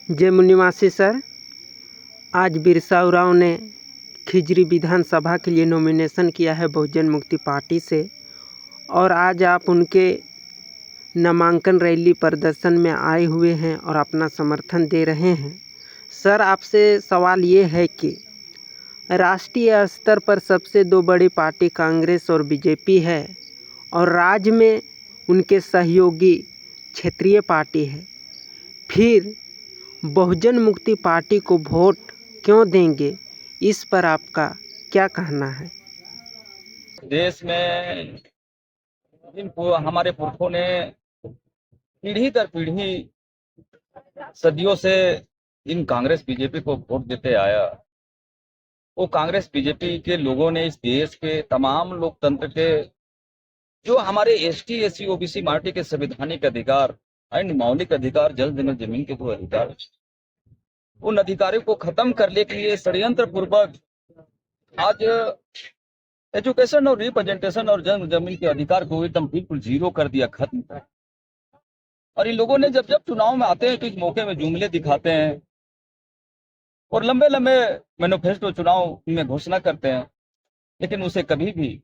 जय मुनिवासी सर, आज बिरसा उरांव ने खिजरी विधानसभा के लिए नॉमिनेशन किया है बहुजन मुक्ति पार्टी से, और आज आप उनके नामांकन रैली प्रदर्शन में आए हुए हैं और अपना समर्थन दे रहे हैं। सर, आपसे सवाल ये है कि राष्ट्रीय स्तर पर सबसे दो बड़ी पार्टी कांग्रेस और बीजेपी है और राज्य में उनके सहयोगी क्षेत्रीय पार्टी है, फिर बहुजन मुक्ति पार्टी को वोट क्यों देंगे? इस पर आपका क्या कहना है? देश में इनको हमारे पुरखों ने पीढ़ी दर पीढ़ी सदियों से इन कांग्रेस बीजेपी को वोट देते आया। वो कांग्रेस बीजेपी के लोगों ने इस देश के तमाम लोकतंत्र के जो हमारे एसटी एससी ओबीसी माइनॉरिटी के संवैधानिक अधिकार एंड मौलिक अधिकार, जल जंगल जमीन के जो अधिकार, उन अधिकारों को खत्म करने के लिए षड्यंत्र पूर्वक आज एजुकेशन और रिप्रेजेंटेशन और जंग जमीन के अधिकार को एकदम बिल्कुल जीरो कर दिया, खत्म। और इन लोगों ने जब जब चुनाव में आते हैं तो इस मौके में जुमले दिखाते हैं और लंबे लंबे मैनिफेस्टो चुनाव में घोषणा करते हैं, लेकिन उसे कभी भी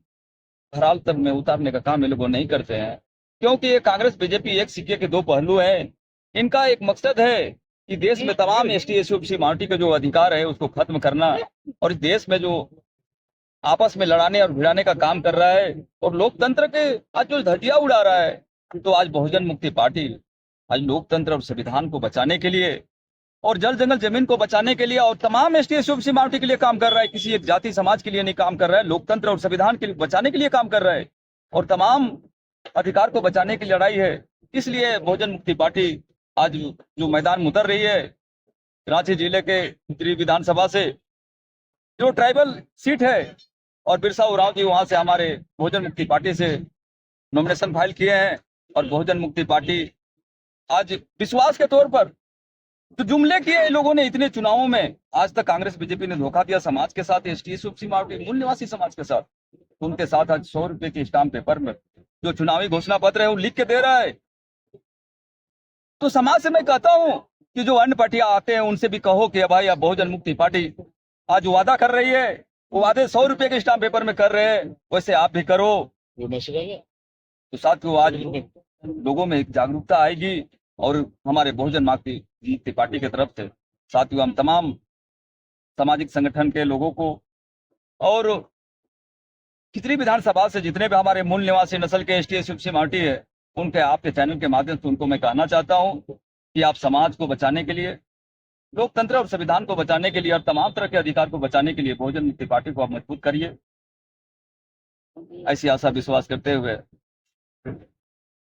धरातल तक में उतारने का काम ये लोग नहीं करते हैं, क्योंकि ये कांग्रेस बीजेपी एक सिक्के के दो पहलू हैं। इनका एक मकसद है कि देश में तमाम एसटी एससी ओबीसी माइनॉरिटी का जो अधिकार है उसको खत्म करना, और इस देश में जो आपस में लड़ाने और भिड़ाने का काम कर रहा है और लोकतंत्र के आज जो धज्जियां उड़ा रहा है। तो आज बहुजन मुक्ति पार्टी आज लोकतंत्र और संविधान को बचाने के लिए और जल जंगल जमीन को बचाने के लिए और तमाम एसटी एससी ओबीसी माइनॉरिटी के लिए काम कर रहा है। किसी एक जाति समाज के लिए नहीं काम कर रहा है, लोकतंत्र और संविधान के लिए बचाने के लिए काम कर रहा है और तमाम अधिकार को बचाने की लड़ाई है। इसलिए बहुजन मुक्ति पार्टी आज जो मैदान में उतर रही है, रांची जिले के खिजरी विधानसभा से जो ट्राइबल सीट है, और बिरसा उरांव जी वहां से हमारे बहुजन मुक्ति पार्टी से नॉमिनेशन फाइल किए हैं। और बहुजन मुक्ति पार्टी आज विश्वास के तौर पर तो जुमले किए लोगों ने इतने चुनावों में, आज तक कांग्रेस बीजेपी ने धोखा दिया समाज के साथ, एसटी एससी ओबीसी माइनॉरिटी मूल निवासी समाज के साथ। तो उनके साथ आज 100 रुपए के स्टाम्प पेपर में जो चुनावी घोषणा पत्र है वो लिख के दे रहा है। तो समाज से मैं कहता हूं कि जो अन्य पार्टियां आते हैं उनसे भी कहो कि भाई अब बहुजन मुक्ति पार्टी आज वादा कर रही है, वो वादे 100 रुपए के स्टाम्प पेपर में कर रहे हैं, वैसे आप भी करो। तो साथियों, आज लोगों में एक जागरूकता आएगी और हमारे बहुजन मुक्ति पार्टी की तरफ से साथियों हम तमाम सामाजिक संगठन के लोगों को और खिजरी विधानसभा से जितने भी हमारे मूल निवासी नस्ल के एसटी एससी ओबीसी माइनॉरिटी है, उनके आपके चैनल के माध्यम से उनको मैं कहना चाहता हूं कि आप समाज को बचाने के लिए, लोकतंत्र और संविधान को बचाने के लिए और तमाम तरह के अधिकार को बचाने के लिए बहुजन मुक्ति पार्टी को आप मजबूत करिए। ऐसी आशा विश्वास करते हुए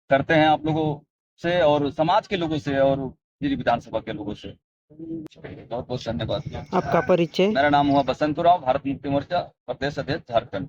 करते हैं आप लोगों से और समाज के लोगों से और खिजरी विधानसभा के लोगों से। बहुत बहुत धन्यवाद। आपका परिचय? मेरा नाम हुआ बसंत उरांव, भारत मुक्ति मोर्चा प्रदेश अध्यक्ष झारखंड।